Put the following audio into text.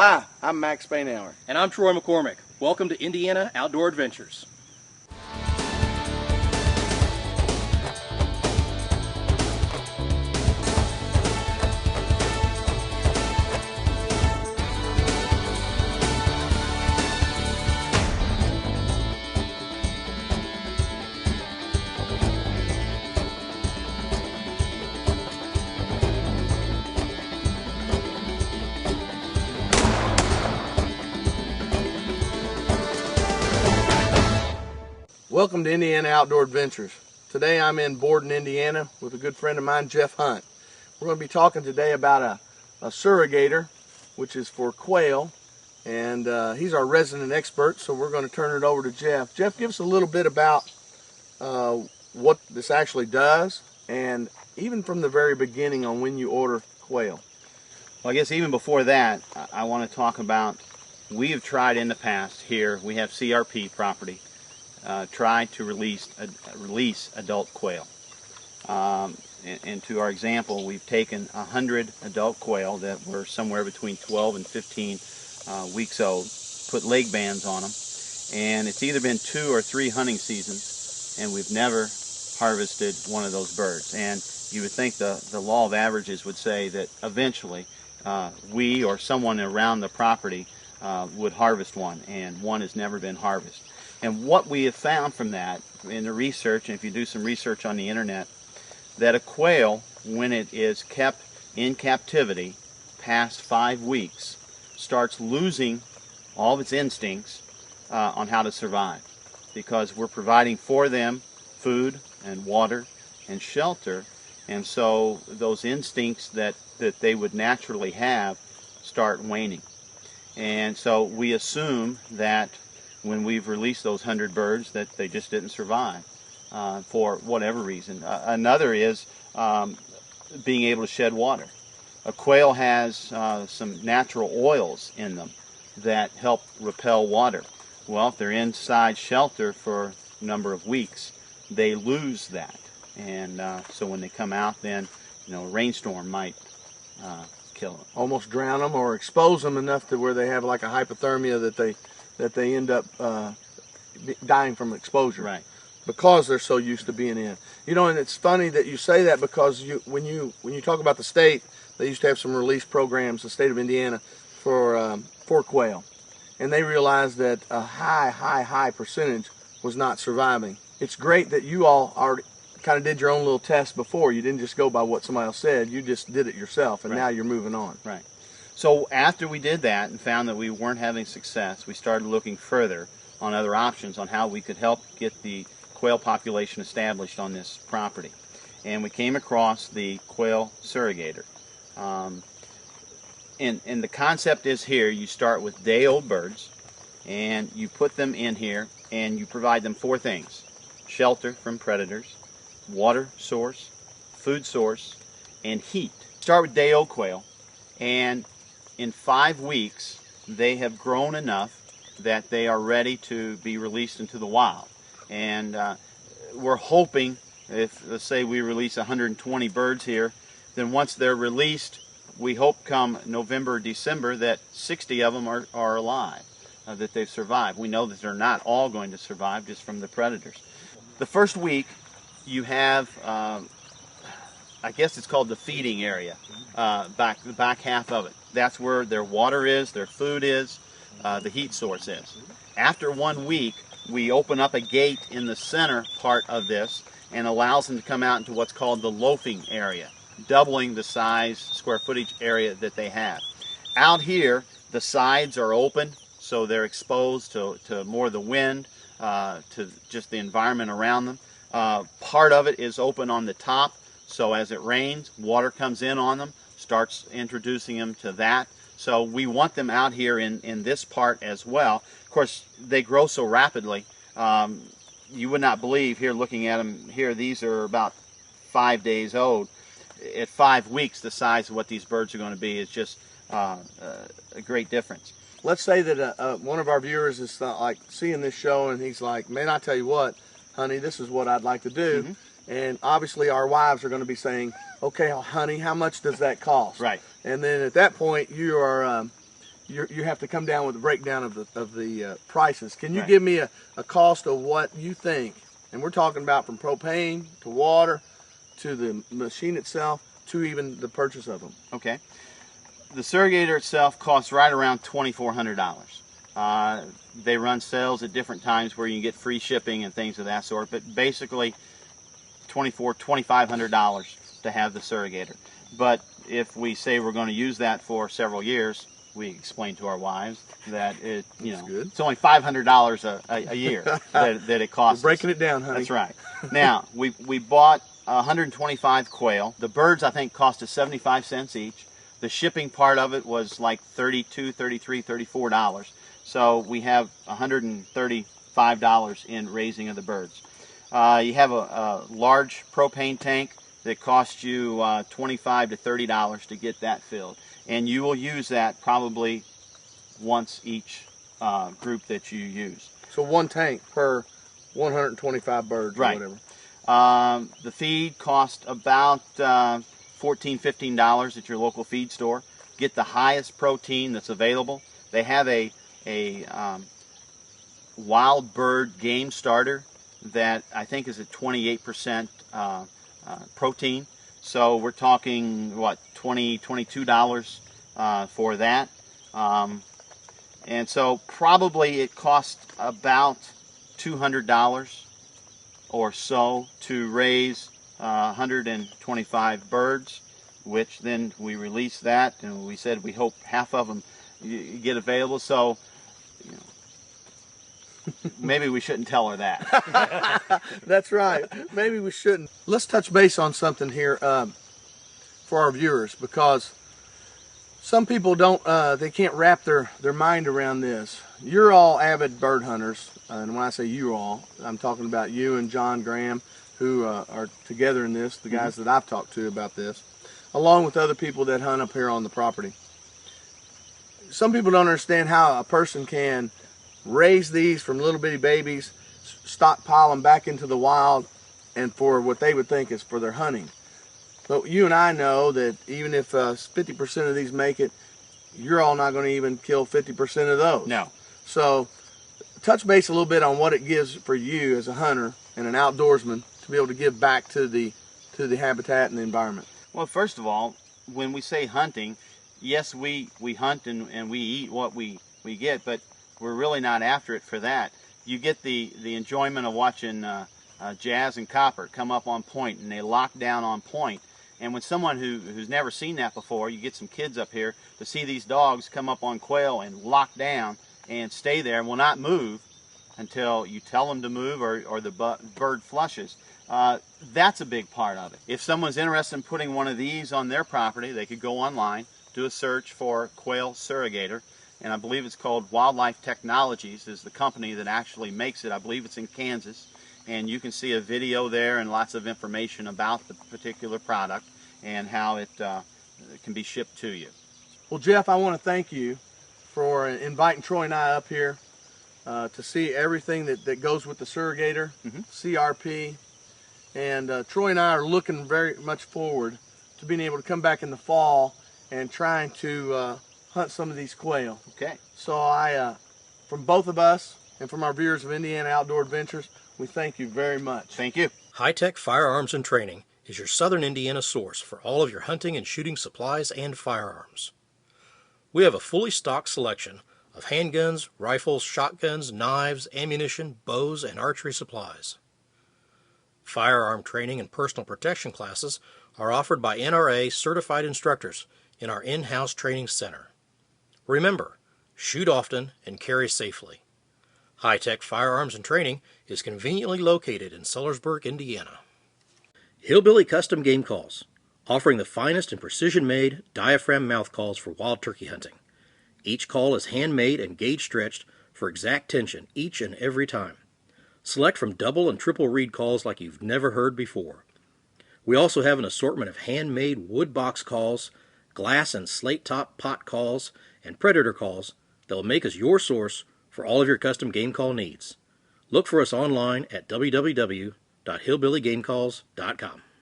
Hi, I'm Max Spainhour. And I'm Troy McCormick. Welcome to Indiana Outdoor Adventures. Welcome to Indiana Outdoor Adventures. Today I'm in Borden, Indiana with a good friend of mine, Jeff Hunt. We're going to be talking today about a surrogator, which is for quail, and he's our resident expert, so we're going to turn it over to Jeff. Jeff, give us a little bit about what this actually does, and even from the very beginning on when you order quail. Well, I guess even before that, I want to talk about, we have tried in the past here, we have CRP property, tried to release adult quail. And to our example, we've taken 100 adult quail that were somewhere between 12 and 15 weeks old, put leg bands on them, and it's either been 2 or 3 hunting seasons, and we've never harvested one of those birds. And you would think the law of averages would say that eventually we or someone around the property would harvest one, and one has never been harvested. And what we have found from that in the research, and if you do some research on the internet, that a quail, when it is kept in captivity past 5 weeks, starts losing all of its instincts on how to survive, because we're providing for them food and water and shelter, and so those instincts that they would naturally have start waning. And so we assume that when we've released those 100 birds that they just didn't survive for whatever reason. Another is being able to shed water. A quail has some natural oils in them that help repel water. Well, if they're inside shelter for a number of weeks, they lose that. And so when they come out, then a rainstorm might kill them. Almost drown them or expose them enough to where they have like a hypothermia that they end up dying from exposure. Right. Because they're so used to being in. And it's funny that you say that, because when you talk about the state, they used to have some release programs, the state of Indiana, for quail. And they realized that a high percentage was not surviving. It's great that you all already kind of did your own little test before. You didn't just go by what somebody else said. You just did it yourself, and right. Now you're moving on. Right. So after we did that and found that we weren't having success, we started looking further on other options on how we could help get the quail population established on this property. And we came across the quail surrogator. And the concept is here, you start with day-old birds, and you put them in here, and you provide them 4 things: shelter from predators, water source, food source, and heat. Start with day-old quail, and in 5 weeks, they have grown enough that they are ready to be released into the wild. And we're hoping, if let's say we release 120 birds here, then once they're released, we hope come November or December that 60 of them are alive, that they've survived. We know that they're not all going to survive just from the predators. The first week, you have, I guess it's called the feeding area, the back half of it. That's where their water is, their food is, the heat source is. After 1 week, we open up a gate in the center part of this and allows them to come out into what's called the loafing area, doubling the size, square footage area that they have. Out here, the sides are open, so they're exposed to more of the wind, to just the environment around them. Part of it is open on the top, so as it rains, water comes in on them, starts introducing them to that. So we want them out here in this part as well. Of course, they grow so rapidly. You would not believe, here looking at them here, these are about 5 days old. At 5 weeks, the size of what these birds are going to be is just a great difference. Let's say that one of our viewers is like seeing this show, and he's like, man, I tell you what, honey, this is what I'd like to do. Mm-hmm. And obviously our wives are going to be saying, okay, honey, how much does that cost? Right. And then at that point, you are you have to come down with a breakdown of the prices. Can you Right. give me a cost of what you think? And we're talking about from propane to water to the machine itself to even the purchase of them. Okay. The surrogator itself costs right around $2,400. They run sales at different times where you can get free shipping and things of that sort, but basically $2,500 to have the surrogator. But if we say we're going to use that for several years, we explain to our wives that it's only $500 a year that it costs. We're breaking it down, honey. That's right. Now we bought 125 quail. The birds I think cost us 75 cents each. The shipping part of it was like $32, $33, $34. So we have $135 in raising of the birds. You have a large propane tank that costs you $25 to $30 to get that filled. And you will use that probably once each group that you use. So one tank per 125 birds, right. Or whatever. The feed costs about $14, $15 at your local feed store. Get the highest protein that's available. They have a wild bird game starter that I think is at 28% protein. So we're talking, what, $20, $22 for that. And so probably it costs about $200 or so to raise 125 birds, which then we release that, and we said we hope half of them get available. So maybe we shouldn't tell her that. That's right. Maybe we shouldn't. Let's touch base on something here for our viewers, because some people don't, they can't wrap their mind around this. You're all avid bird hunters, and when I say you all, I'm talking about you and John Graham, who are together in this, the guys that I've talked to about this, along with other people that hunt up here on the property. Some people don't understand how a person can raise these from little bitty babies, stockpile them back into the wild, and for what they would think is for their hunting. But you and I know that even if 50% of these make it, you're all not going to even kill 50% of those. No. So touch base a little bit on what it gives for you as a hunter and an outdoorsman to be able to give back to the habitat and the environment. Well, first of all, when we say hunting, yes, we hunt and we eat what we get, but we're really not after it for that. You get the enjoyment of watching Jazz and Copper come up on point, and they lock down on point. And when someone who's never seen that before, you get some kids up here to see these dogs come up on quail and lock down and stay there and will not move until you tell them to move or the bird flushes. That's a big part of it. If someone's interested in putting one of these on their property, they could go online, do a search for quail surrogator, and I believe it's called Wildlife Technologies is the company that actually makes it. I believe it's in Kansas. And you can see a video there and lots of information about the particular product and how it can be shipped to you. Well, Jeff, I want to thank you for inviting Troy and I up here to see everything that goes with the surrogator, CRP. And Troy and I are looking very much forward to being able to come back in the fall and trying to hunt some of these quail. Okay. So from both of us and from our viewers of Indiana Outdoor Adventures, we thank you very much. Thank you. High-Tech Firearms and Training is your southern Indiana source for all of your hunting and shooting supplies and firearms. We have a fully stocked selection of handguns, rifles, shotguns, knives, ammunition, bows, and archery supplies. Firearm training and personal protection classes are offered by NRA certified instructors in our in-house training center. Remember, shoot often and carry safely. High-Tech Firearms and Training is conveniently located in Sellersburg, Indiana. Hillbilly Custom Game Calls, offering the finest and precision-made diaphragm mouth calls for wild turkey hunting. Each call is handmade and gauge-stretched for exact tension each and every time. Select from double and triple reed calls like you've never heard before. We also have an assortment of handmade wood box calls, glass and slate-top pot calls, and predator calls that will make us your source for all of your custom game call needs. Look for us online at www.hillbillygamecalls.com.